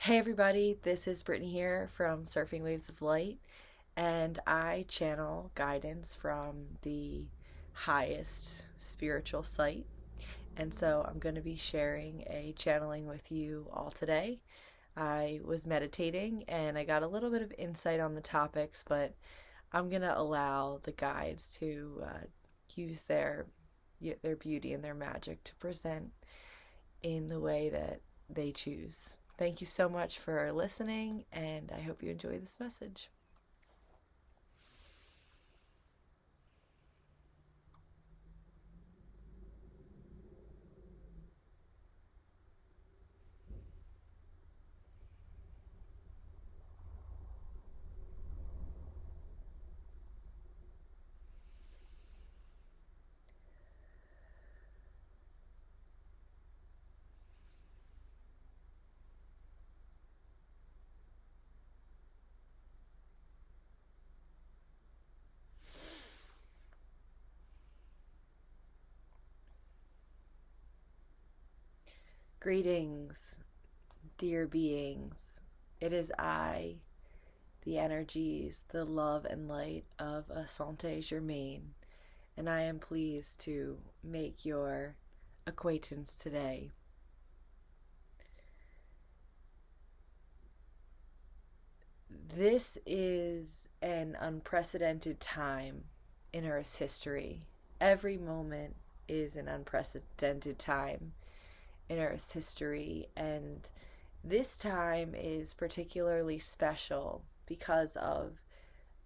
Hey everybody, this is Brittany here from Surfing Waves of Light, and I channel guidance from the highest spiritual site. And so I'm going to be sharing a channeling with you all today. I was meditating and I got a little bit of insight on the topics, but I'm going to allow the guides to use their beauty and their magic to present in the way that they choose. Thank you so much for listening, and I hope you enjoy this message. Greetings, dear beings. It is I, the energies, the love and light of Asante Germain, and I am pleased to make your acquaintance today. This is an unprecedented time in Earth's history. Every moment is an unprecedented time in Earth's history, and this time is particularly special because of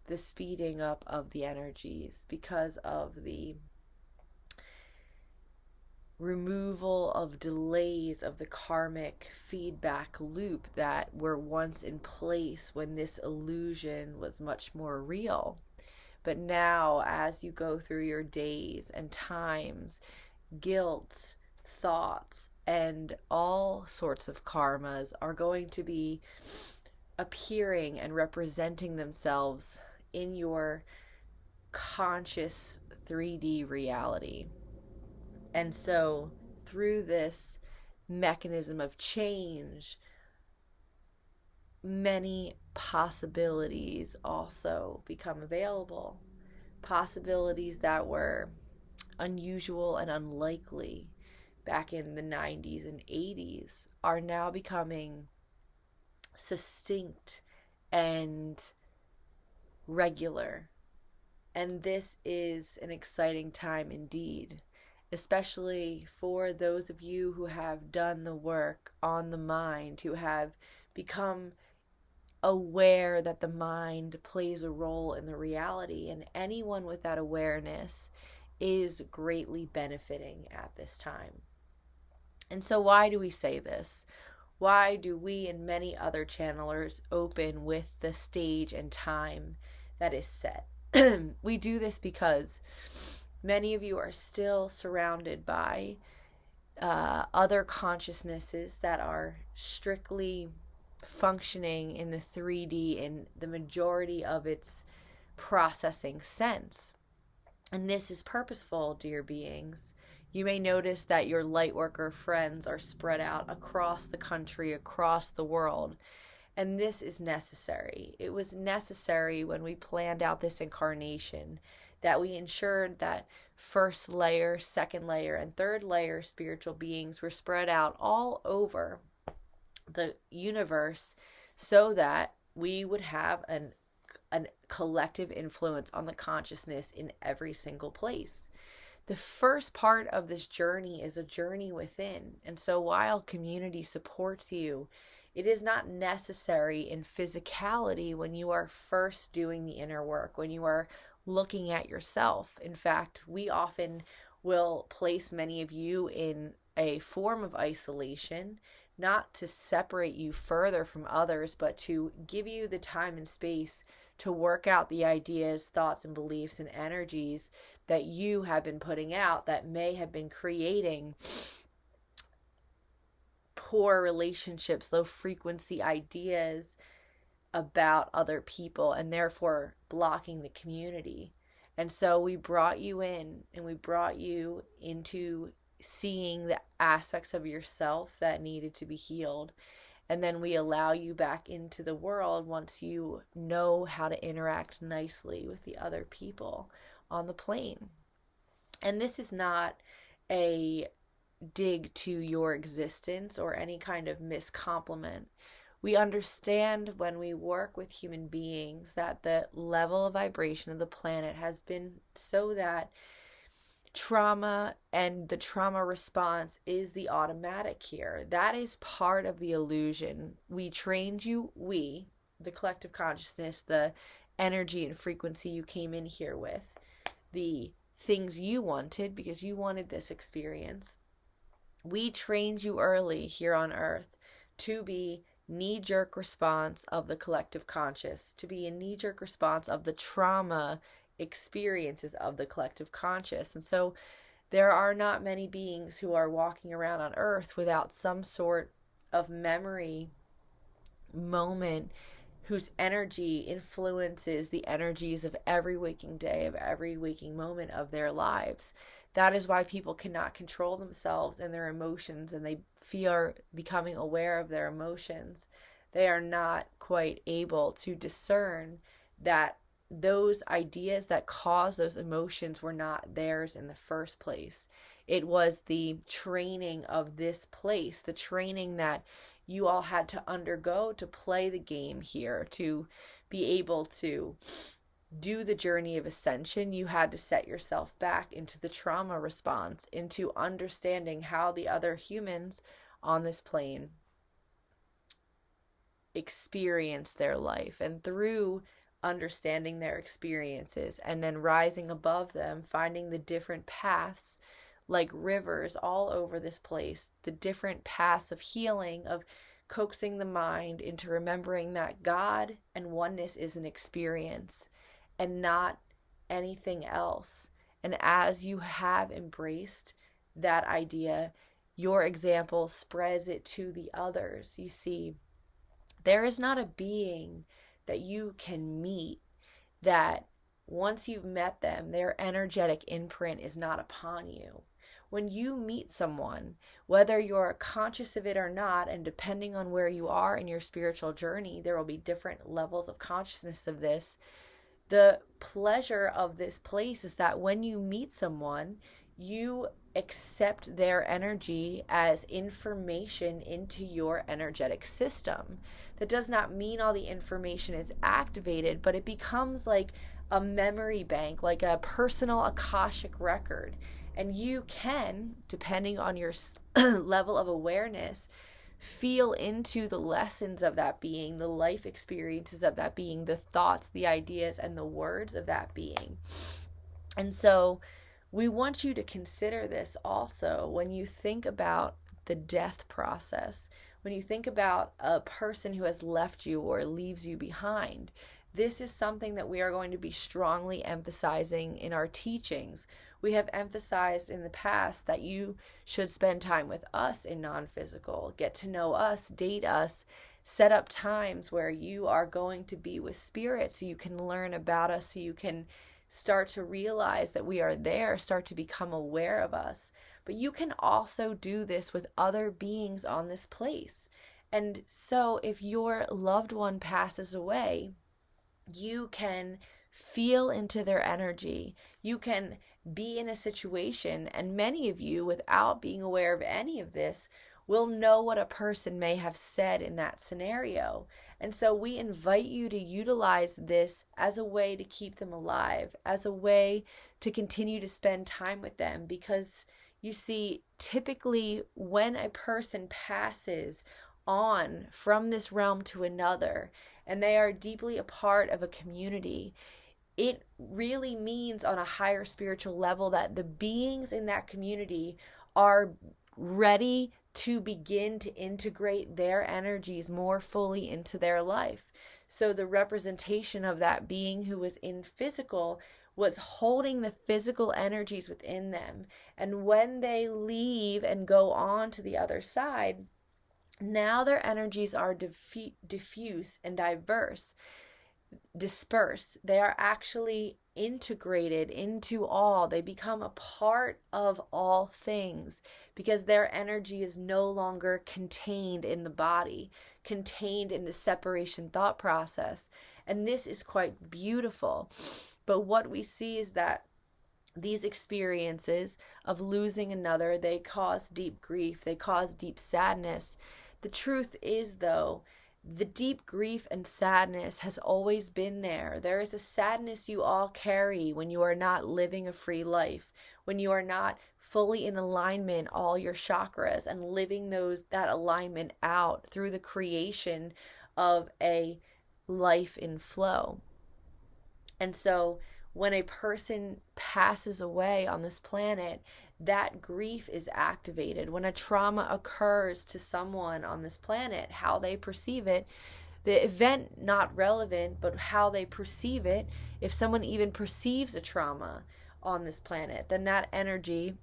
the speeding up of the energies, because of the removal of delays of the karmic feedback loop that were once in place when this illusion was much more real. But now, as you go through your days and times, guilt, thoughts, and all sorts of karmas are going to be appearing and representing themselves in your conscious 3D reality. And so, through this mechanism of change, many possibilities also become available. Possibilities that were unusual and unlikely back in the 90s and 80s are now becoming succinct and regular. And this is an exciting time indeed, especially for those of you who have done the work on the mind, who have become aware that the mind plays a role in the reality, and anyone with that awareness is greatly benefiting at this time. And so why do we say this? Why do we and many other channelers open with the stage and time that is set? We do this because many of you are still surrounded by other consciousnesses that are strictly functioning in the 3D in the majority of its processing sense. And this is purposeful, dear beings. You may notice that your lightworker friends are spread out across the country, across the world. And this is necessary. It was necessary when we planned out this incarnation that we ensured that first layer, second layer, and third layer spiritual beings were spread out all over the universe so that we would have a collective influence on the consciousness in every single place. The first part of this journey is a journey within. And so while community supports you, it is not necessary in physicality when you are first doing the inner work, when you are looking at yourself. In fact, we often will place many of you in a form of isolation, not to separate you further from others, but to give you the time and space to work out the ideas, thoughts, and beliefs and energies that you have been putting out that may have been creating poor relationships, low frequency ideas about other people, and therefore blocking the community. And so we brought you in, and we brought you into seeing the aspects of yourself that needed to be healed. And then we allow you back into the world once you know how to interact nicely with the other people on the plane. And this is not a dig to your existence or any kind of miscompliment. We understand when we work with human beings that the level of vibration of the planet has been so that trauma and the trauma response is the automatic here. That is part of the illusion. We trained you, the collective consciousness, the energy and frequency you came in here with, the things you wanted because you wanted this experience. We trained you early here on earth to be knee-jerk response of the collective conscious, to be a knee-jerk response of the trauma experiences of the collective conscious. And so there are not many beings who are walking around on earth without some sort of memory moment whose energy influences the energies of every waking day, of every waking moment of their lives. That is why people cannot control themselves and their emotions, and they fear becoming aware of their emotions. They are not quite able to discern that those ideas that cause those emotions were not theirs in the first place. It was the training of this place, the training that you all had to undergo to play the game here, to be able to do the journey of ascension. You had to set yourself back into the trauma response, into understanding how the other humans on this plane experience their life, and through understanding their experiences and then rising above them, finding the different paths like rivers all over this place, the different paths of healing, of coaxing the mind into remembering that God and oneness is an experience and not anything else. And as you have embraced that idea, your example spreads it to the others. You see, there is not a being that you can meet that once you've met them, their energetic imprint is not upon you. When you meet someone, whether you're conscious of it or not, and depending on where you are in your spiritual journey, there will be different levels of consciousness of this. The pleasure of this place is that when you meet someone, you accept their energy as information into your energetic system. That does not mean all the information is activated, but it becomes like a memory bank, like a personal Akashic record. And you can, depending on your level of awareness, feel into the lessons of that being, the life experiences of that being, the thoughts, the ideas, and the words of that being. And so we want you to consider this also when you think about the death process, when you think about a person who has left you or leaves you behind. This is something that we are going to be strongly emphasizing in our teachings. We have emphasized in the past that you should spend time with us in non-physical, get to know us, date us, set up times where you are going to be with spirit so you can learn about us, so you can start to realize that we are there, start to become aware of us. But you can also do this with other beings on this place. And so if your loved one passes away, you can feel into their energy. You can be in a situation, and many of you, without being aware of any of this, will know what a person may have said in that scenario. And so we invite you to utilize this as a way to keep them alive, as a way to continue to spend time with them. Because you see, typically when a person passes on from this realm to another, and they are deeply a part of a community, it really means on a higher spiritual level that the beings in that community are ready to begin to integrate their energies more fully into their life. So the representation of that being who was in physical was holding the physical energies within them. And when they leave and go on to the other side, now their energies are diffuse and diverse. dispersed. They are actually integrated into all. They become a part of all things because their energy is no longer contained in the body, contained in the separation thought process. And this is quite beautiful. But what we see is that these experiences of losing another, they cause deep grief, they cause deep sadness. The truth is, though, the deep grief and sadness has always been there. There is a sadness you all carry when you are not living a free life, when you are not fully in alignment, all your chakras, and living that alignment out through the creation of a life in flow. And so when a person passes away on this planet, that grief is activated. When a trauma occurs to someone on this planet, how they perceive it, the event not relevant, but how they perceive it, if someone even perceives a trauma on this planet, then that energy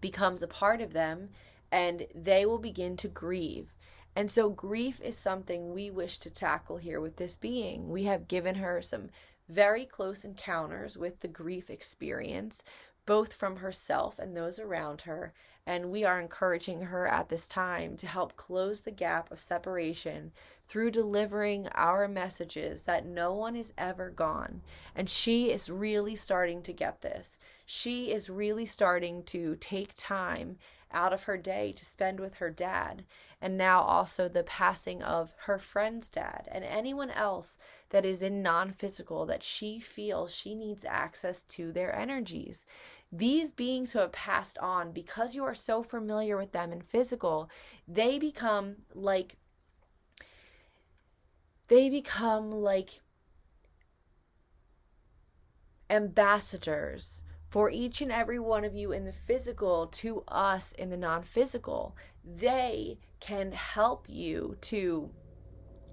becomes a part of them and they will begin to grieve. And so grief is something we wish to tackle here with this being. We have given her some very close encounters with the grief experience, both from herself and those around her, and we are encouraging her at this time to help close the gap of separation through delivering our messages that no one is ever gone. And she is really starting to get this. She is really starting to take time out of her day to spend with her dad, and now also the passing of her friend's dad and anyone else that is in non-physical that she feels she needs access to their energies. These beings who have passed on, because you are so familiar with them in physical, they become like ambassadors for each and every one of you in the physical to us in the non-physical. They can help you to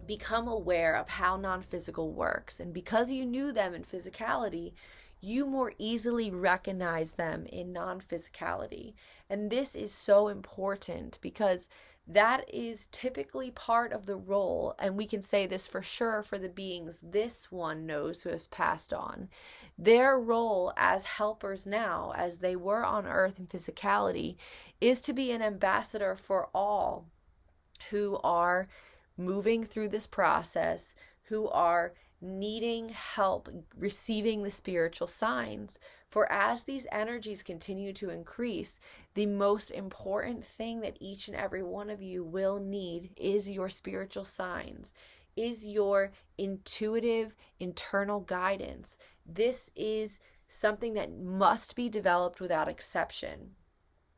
become aware of how non-physical works. And because you knew them in physicality, you more easily recognize them in non-physicality. And this is so important because that is typically part of the role, and we can say this for sure for the beings this one knows who has passed on. Their role as helpers now, as they were on earth in physicality, is to be an ambassador for all who are moving through this process, who are needing help receiving the spiritual signs. For as these energies continue to increase, the most important thing that each and every one of you will need is your spiritual signs, is your intuitive internal guidance. This is something that must be developed without exception.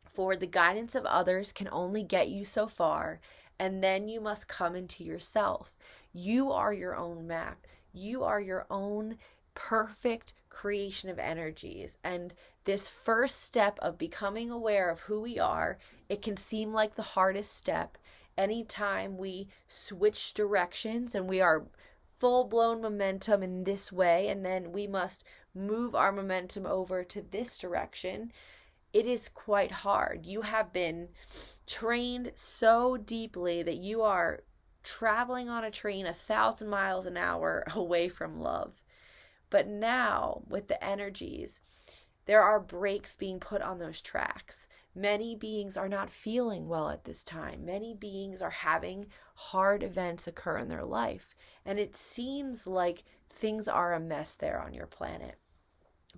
For the guidance of others can only get you so far, and then you must come into yourself. You are your own map. You are your own perfect creation of energies. And this first step of becoming aware of who we are, it can seem like the hardest step. Anytime we switch directions and we are full-blown momentum in this way, and then we must move our momentum over to this direction, it is quite hard. You have been trained so deeply that you are traveling on a train 1,000 miles an hour away from love. But now, with the energies, there are brakes being put on those tracks. Many beings are not feeling well at this time. Many beings are having hard events occur in their life. And it seems like things are a mess there on your planet.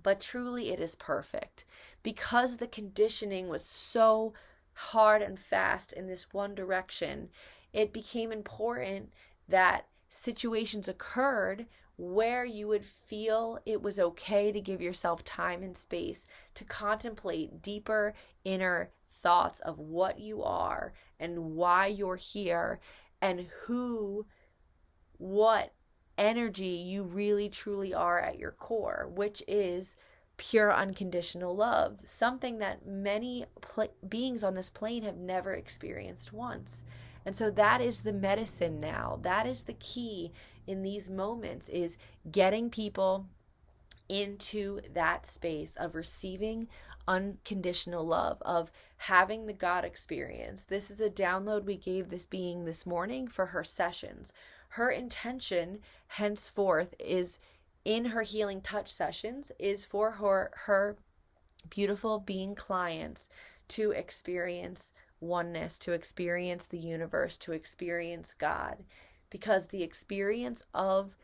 But truly it is perfect. Because the conditioning was so hard and fast in this one direction, it became important that situations occurred where you would feel it was okay to give yourself time and space to contemplate deeper inner thoughts of what you are and why you're here and what energy you really truly are at your core, which is pure unconditional love, something that many beings on this plane have never experienced once. And so that is the medicine now. That is the key in these moments, is getting people into that space of receiving unconditional love, of having the God experience. This is a download we gave this being this morning for her sessions. her intention henceforth is in her healing touch sessions is for her beautiful being clients to experience oneness, to experience the universe, to experience God, because the experience of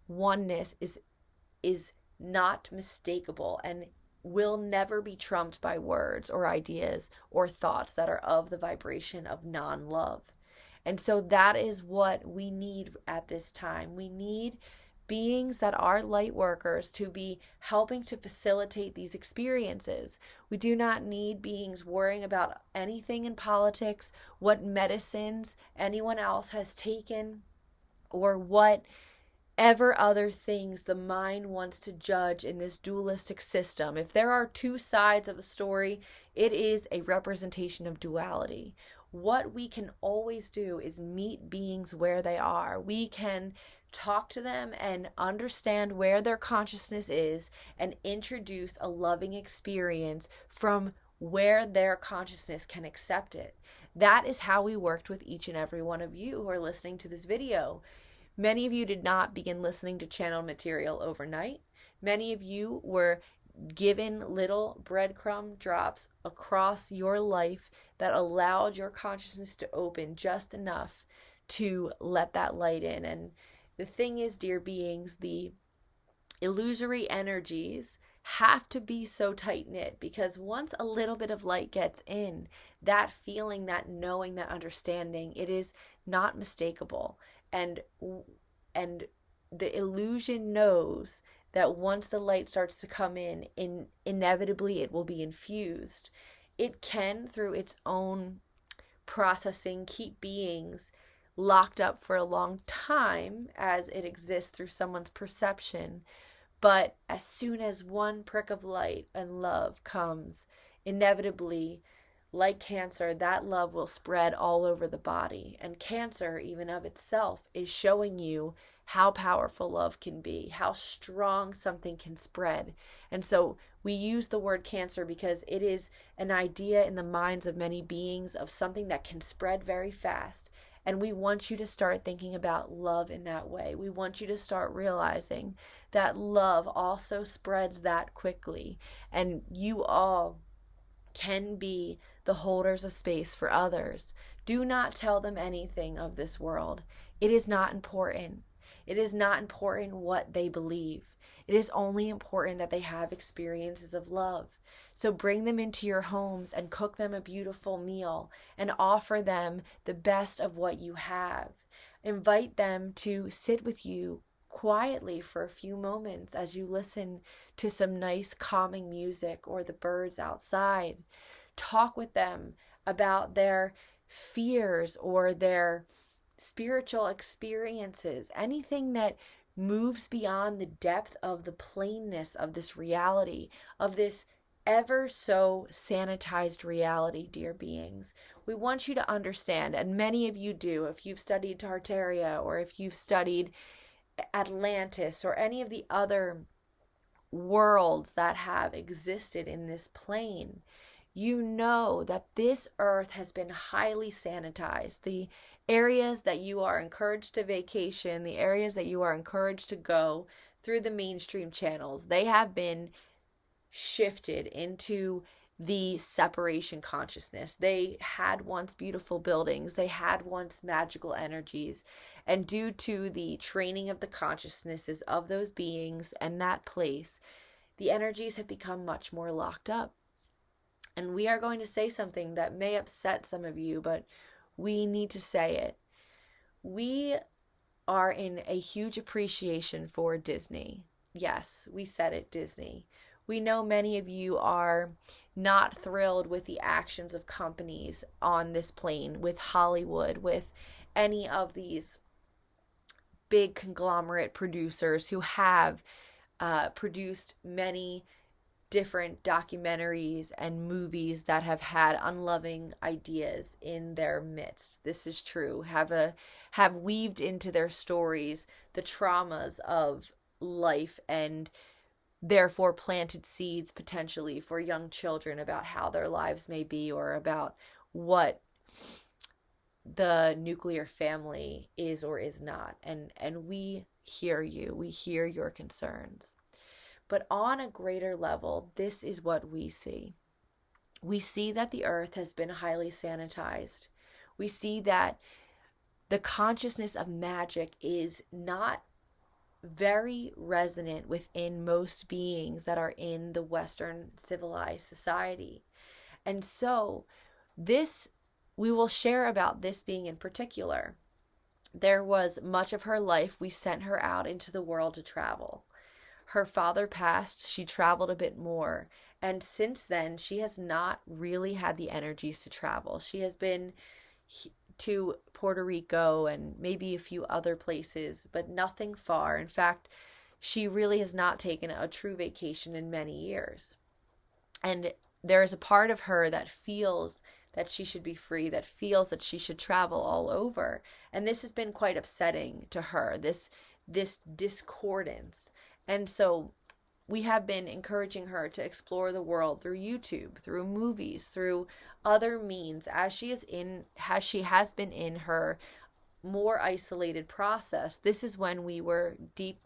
oneness is not mistakable and will never be trumped by words or ideas or thoughts that are of the vibration of non-love. And so that is what we need at this time. We need beings that are light workers to be helping to facilitate these experiences. We do not need beings worrying about anything in politics, what medicines anyone else has taken, or whatever other things the mind wants to judge in this dualistic system. If there are two sides of a story, it is a representation of duality. What we can always do is meet beings where they are. We can talk to them and understand where their consciousness is and introduce a loving experience from where their consciousness can accept it. That is how we worked with each and every one of you who are listening to this video. Many of you did not begin listening to channeled material overnight. Many of you were given little breadcrumb drops across your life that allowed your consciousness to open just enough to let that light in. And the thing is, dear beings, the illusory energies have to be so tight-knit, because once a little bit of light gets in, that feeling, that knowing, that understanding, it is not mistakable. And the illusion knows that once the light starts to come in, inevitably it will be infused. It can, through its own processing, keep beings locked up for a long time as it exists through someone's perception. But as soon as one prick of light and love comes, inevitably, like cancer, that love will spread all over the body. And cancer, even of itself, is showing you how powerful love can be, how strong something can spread. And so we use the word cancer because it is an idea in the minds of many beings of something that can spread very fast. And we want you to start thinking about love in that way. We want you to start realizing that love also spreads that quickly. And you all can be the holders of space for others. Do not tell them anything of this world. It is not important. It is not important what they believe. It is only important that they have experiences of love. So bring them into your homes and cook them a beautiful meal and offer them the best of what you have. Invite them to sit with you quietly for a few moments as you listen to some nice calming music or the birds outside. Talk with them about their fears or their spiritual experiences, anything that moves beyond the depth of the plainness of this reality, of this ever so sanitized reality, dear beings. We want you to understand, and many of you do, if you've studied Tartaria or if you've studied Atlantis or any of the other worlds that have existed in this plane, you know that this earth has been highly sanitized. The areas that you are encouraged to vacation, the areas that you are encouraged to go through the mainstream channels, they have been shifted into the separation consciousness. They had once beautiful buildings, they had once magical energies, and due to the training of the consciousnesses of those beings and that place, the energies have become much more locked up. And we are going to say something that may upset some of you, but we need to say it. We are in a huge appreciation for Disney. Yes, we said it, Disney. We know many of you are not thrilled with the actions of companies on this plane, with Hollywood, with any of these big conglomerate producers who have produced many different documentaries and movies that have had unloving ideas in their midst. This is true. Have weaved into their stories the traumas of life and therefore planted seeds potentially for young children about how their lives may be or about what the nuclear family is or is not. And we hear you. We hear your concerns. But on a greater level, this is what we see. We see that the earth has been highly sanitized. We see that the consciousness of magic is not very resonant within most beings that are in the Western civilized society. And so this, we will share about this being in particular. There was much of her life we sent her out into the world to travel. Her father passed, she traveled a bit more, and since then she has not really had the energies to travel. She has been to Puerto Rico and maybe a few other places, but nothing far. In fact, she really has not taken a true vacation in many years. And there is a part of her that feels that she should be free, that feels that she should travel all over. And this has been quite upsetting to her, this discordance. And so we have been encouraging her to explore the world through YouTube, through movies, through other means, as she has been in her more isolated process. This is when we were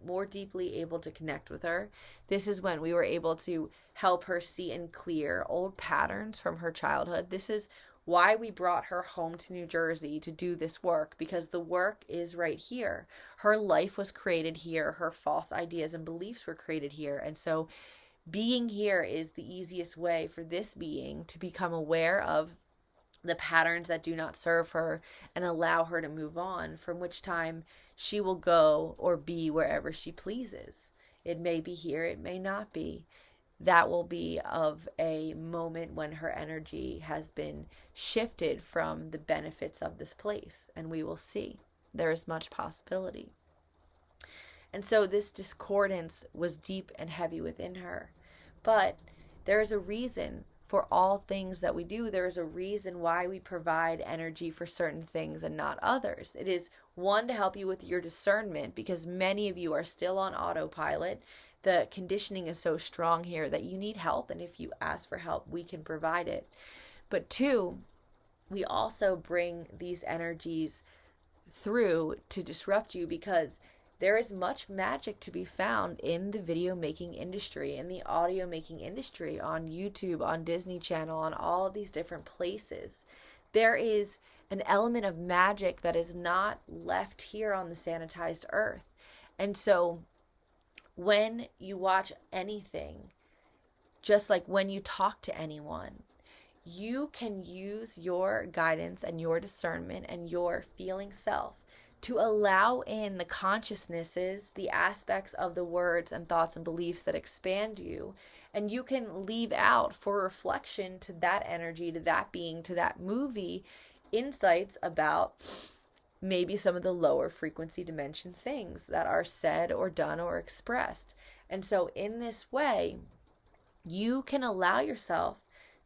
more deeply able to connect with her. This is when we were able to help her see and clear old patterns from her childhood. This is why we brought her home to New Jersey to do this work, because the work is right here. Her life was created here. Her false ideas and beliefs were created here. And so being here is the easiest way for this being to become aware of the patterns that do not serve her and allow her to move on, from which time she will go or be wherever she pleases. It may be here, it may not be. That will be of a moment when her energy has been shifted from the benefits of this place, and we will see. There is much possibility. And so this discordance was deep and heavy within her. But there is a reason for all things that we do. There is a reason why we provide energy for certain things and not others. It is, one, to help you with your discernment, because many of you are still on autopilot. The conditioning is so strong here that you need help, and if you ask for help, we can provide it. But two, we also bring these energies through to disrupt you, because there is much magic to be found in the video making industry, in the audio making industry, on YouTube, on Disney Channel, on all of these different places. There is an element of magic that is not left here on the sanitized earth. And so when you watch anything, just like when you talk to anyone, you can use your guidance and your discernment and your feeling self to allow in the consciousnesses, the aspects of the words and thoughts and beliefs that expand you. And you can leave out, for reflection to that energy, to that being, to that movie, insights about maybe some of the lower frequency dimension things that are said or done or expressed. And so in this way, you can allow yourself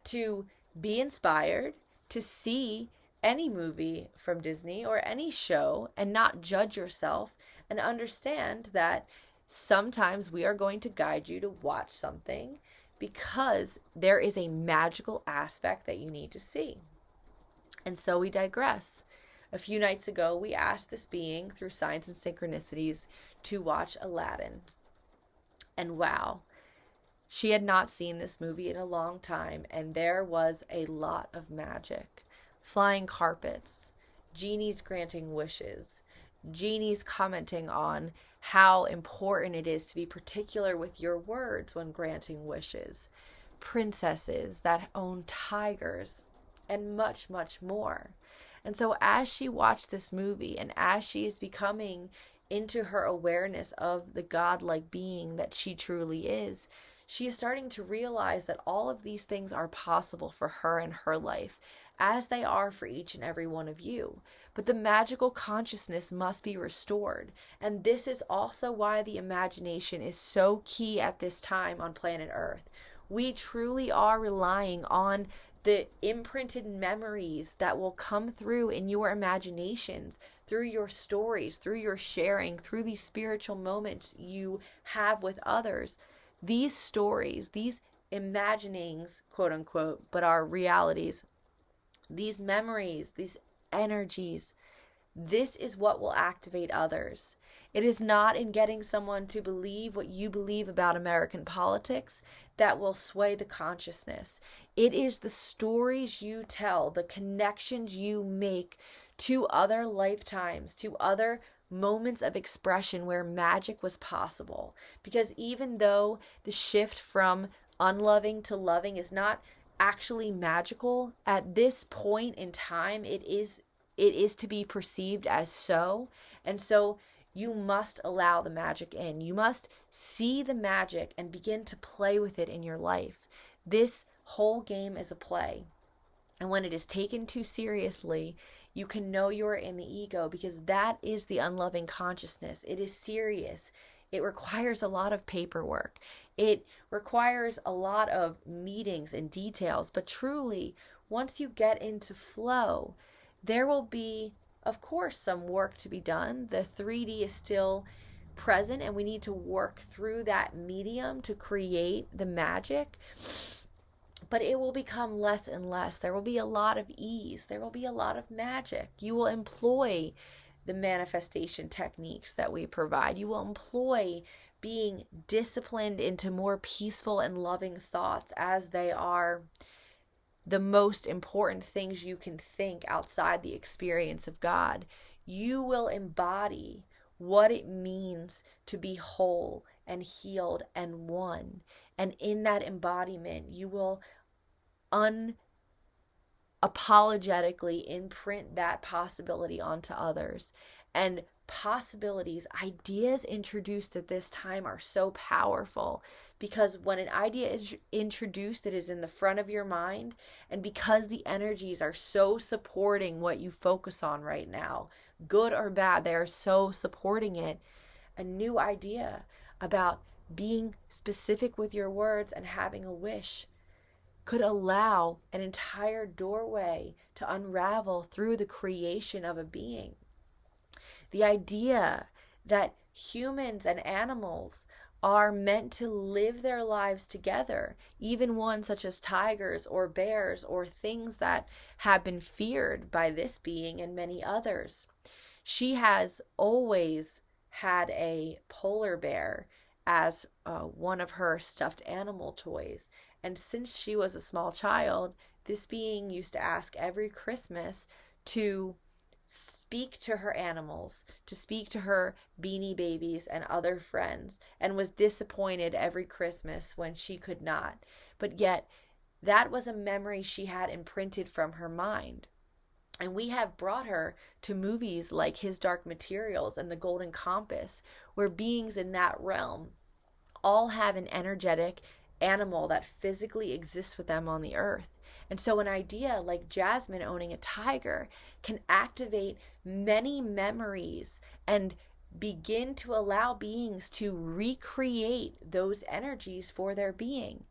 to be inspired, to see any movie from Disney or any show and not judge yourself, and understand that sometimes we are going to guide you to watch something because there is a magical aspect that you need to see. And so we digress. A few nights ago, we asked this being, through signs and synchronicities, to watch Aladdin. And wow, she had not seen this movie in a long time, and there was a lot of magic. Flying carpets, genies granting wishes, genies commenting on how important it is to be particular with your words when granting wishes, princesses that own tigers, and much, much more. And so as she watched this movie, and as she is becoming into her awareness of the godlike being that she truly is, she is starting to realize that all of these things are possible for her in her life, as they are for each and every one of you. But the magical consciousness must be restored. And this is also why the imagination is so key at this time on planet Earth. We truly are relying on the imprinted memories that will come through in your imaginations, through your stories, through your sharing, through these spiritual moments you have with others. These stories, these imaginings, quote unquote, but are realities, these memories, these energies. This is what will activate others. It is not in getting someone to believe what you believe about American politics that will sway the consciousness. It is the stories you tell, the connections you make to other lifetimes, to other moments of expression where magic was possible. Because even though the shift from unloving to loving is not actually magical, at this point in time, it is to be perceived as so. And so you must allow the magic in. You must see the magic and begin to play with it in your life. This whole game is a play. And when it is taken too seriously, you can know you're in the ego, because that is the unloving consciousness. It is serious. It requires a lot of paperwork. It requires a lot of meetings and details. But truly, once you get into flow, there will be, of course, some work to be done. The 3D is still present, and we need to work through that medium to create the magic. But it will become less and less. There will be a lot of ease. There will be a lot of magic. You will employ the manifestation techniques that we provide. You will employ being disciplined into more peaceful and loving thoughts, as they are the most important things you can think outside the experience of God. You will embody what it means to be whole and healed and one. And in that embodiment, you will unapologetically imprint that possibility onto others. And possibilities, ideas introduced at this time are so powerful, because when an idea is introduced, it is in the front of your mind. And because the energies are so supporting what you focus on right now, good or bad, they are so supporting it. A new idea about being specific with your words and having a wish could allow an entire doorway to unravel through the creation of a being. The idea that humans and animals are meant to live their lives together, even ones such as tigers or bears or things that have been feared by this being and many others. She has always had a polar bear as one of her stuffed animal toys. And since she was a small child, this being used to ask every Christmas to speak to her animals, to speak to her beanie babies and other friends, and was disappointed every Christmas when she could not. But yet, that was a memory she had imprinted from her mind. And we have brought her to movies like His Dark Materials and The Golden Compass, where beings in that realm all have an energetic animal that physically exists with them on the earth. And so an idea like Jasmine owning a tiger can activate many memories and begin to allow beings to recreate those energies for their being.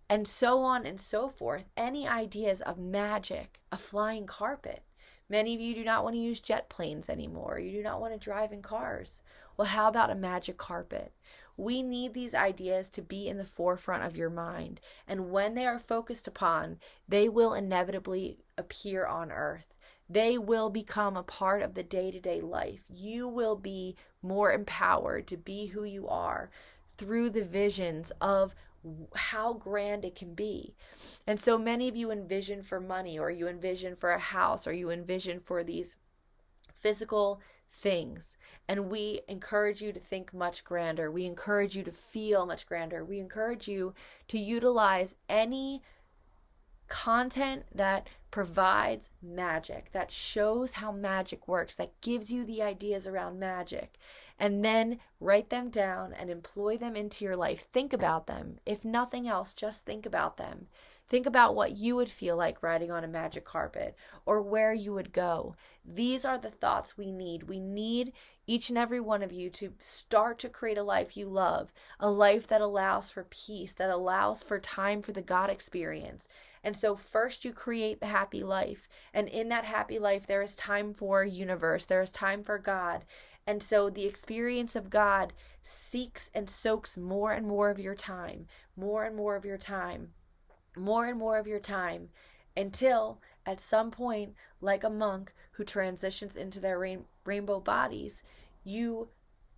And so on and so forth. Any ideas of magic, a flying carpet. Many of you do not want to use jet planes anymore. You do not want to drive in cars. Well, how about a magic carpet? We need these ideas to be in the forefront of your mind. And when they are focused upon, they will inevitably appear on earth. They will become a part of the day-to-day life. You will be more empowered to be who you are through the visions of how grand it can be. And so many of you envision for money, or you envision for a house, or you envision for these physical things. And we encourage you to think much grander. We encourage you to feel much grander. We encourage you to utilize any content that provides magic, that shows how magic works, that gives you the ideas around magic, and then write them down and employ them into your life. Think about them. If nothing else, just think about them. Think about what you would feel like riding on a magic carpet, or where you would go. These are the thoughts we need. We need each and every one of you to start to create a life you love, a life that allows for peace, that allows for time for the God experience. And so first you create the happy life. And in that happy life, there is time for universe. There is time for God. And so the experience of God seeks and soaks more and more of your time, more and more of your time, more and more of your time, until at some point, like a monk who transitions into their rainbow bodies, you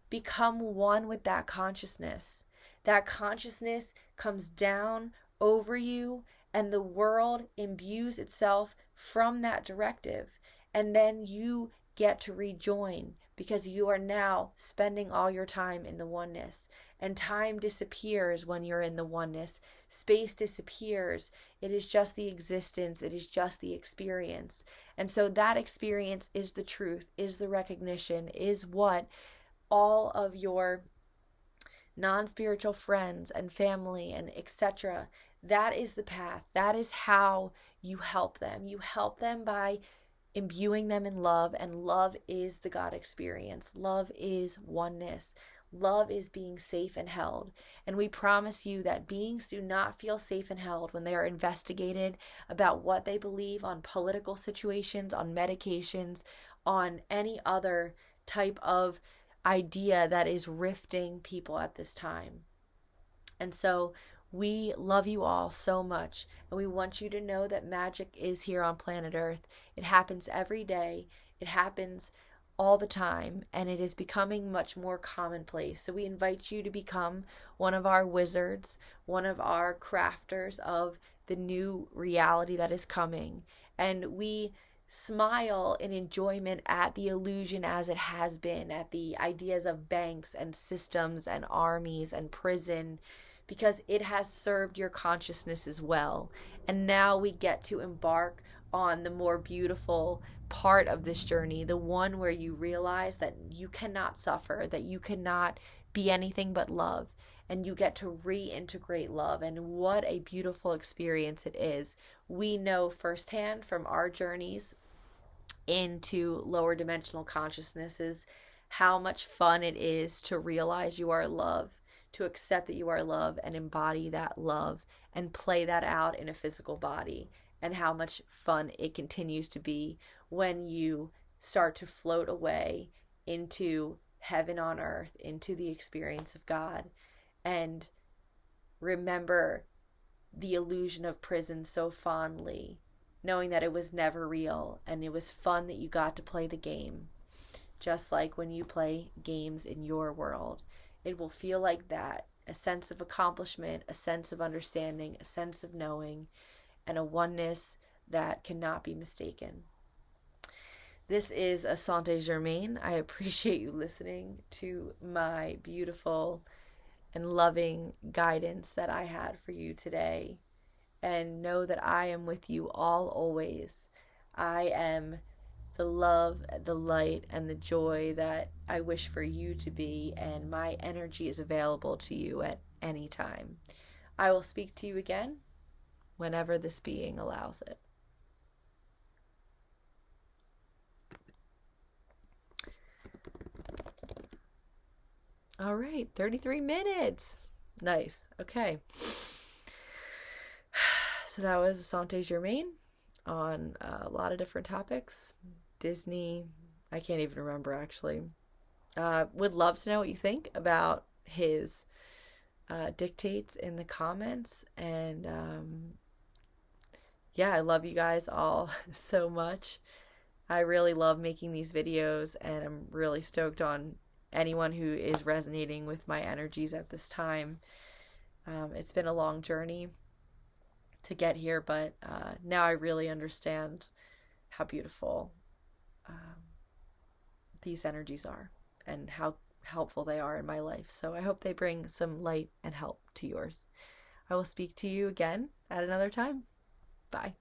become one with that consciousness. That consciousness comes down over you, and the world imbues itself from that directive. And then you get to rejoin because you are now spending all your time in the oneness. And time disappears when you're in the oneness. Space disappears. It is just the existence. It is just the experience. And so that experience is the truth, is the recognition, is what all of your non-spiritual friends and family and etc. That is the path. That is how you help them. You help them by imbuing them in love, and love is the God experience. Love is oneness. Love is being safe and held. And we promise you that beings do not feel safe and held when they are investigated about what they believe on political situations, on medications, on any other type of idea that is rifting people at this time. And so we love you all so much, and we want you to know that magic is here on planet Earth. It happens every day. It happens all the time, and it is becoming much more commonplace. So we invite you to become one of our wizards, one of our crafters of the new reality that is coming. And we smile in enjoyment at the illusion as it has been, at the ideas of banks and systems and armies and prison, because it has served your consciousness as well. And now we get to embark on the more beautiful part of this journey, the one where you realize that you cannot suffer, that you cannot be anything but love, and you get to reintegrate love. And what a beautiful experience it is. We know firsthand from our journeys into lower dimensional consciousnesses how much fun it is to realize you are love, to accept that you are love and embody that love and play that out in a physical body, and how much fun it continues to be when you start to float away into heaven on earth, into the experience of God, and remember the illusion of prison so fondly, knowing that it was never real, and it was fun that you got to play the game. Just like when you play games in your world, it will feel like that, a sense of accomplishment, a sense of understanding, a sense of knowing, and a oneness that cannot be mistaken. This is Asante Germain. I appreciate you listening to my beautiful and loving guidance that I had for you today. And know that I am with you all always. I am the love, the light, and the joy that I wish for you to be, and my energy is available to you at any time. I will speak to you again whenever this being allows it. All right, 33 minutes. Nice. Okay. So that was Asante Germain on a lot of different topics. Disney, I can't even remember actually. Would love to know what you think about his dictates in the comments. And yeah, I love you guys all so much. I really love making these videos, and I'm really stoked on anyone who is resonating with my energies at this time. It's been a long journey to get here, but now I really understand how beautiful these energies are and how helpful they are in my life. So I hope they bring some light and help to yours. I will speak to you again at another time. Bye.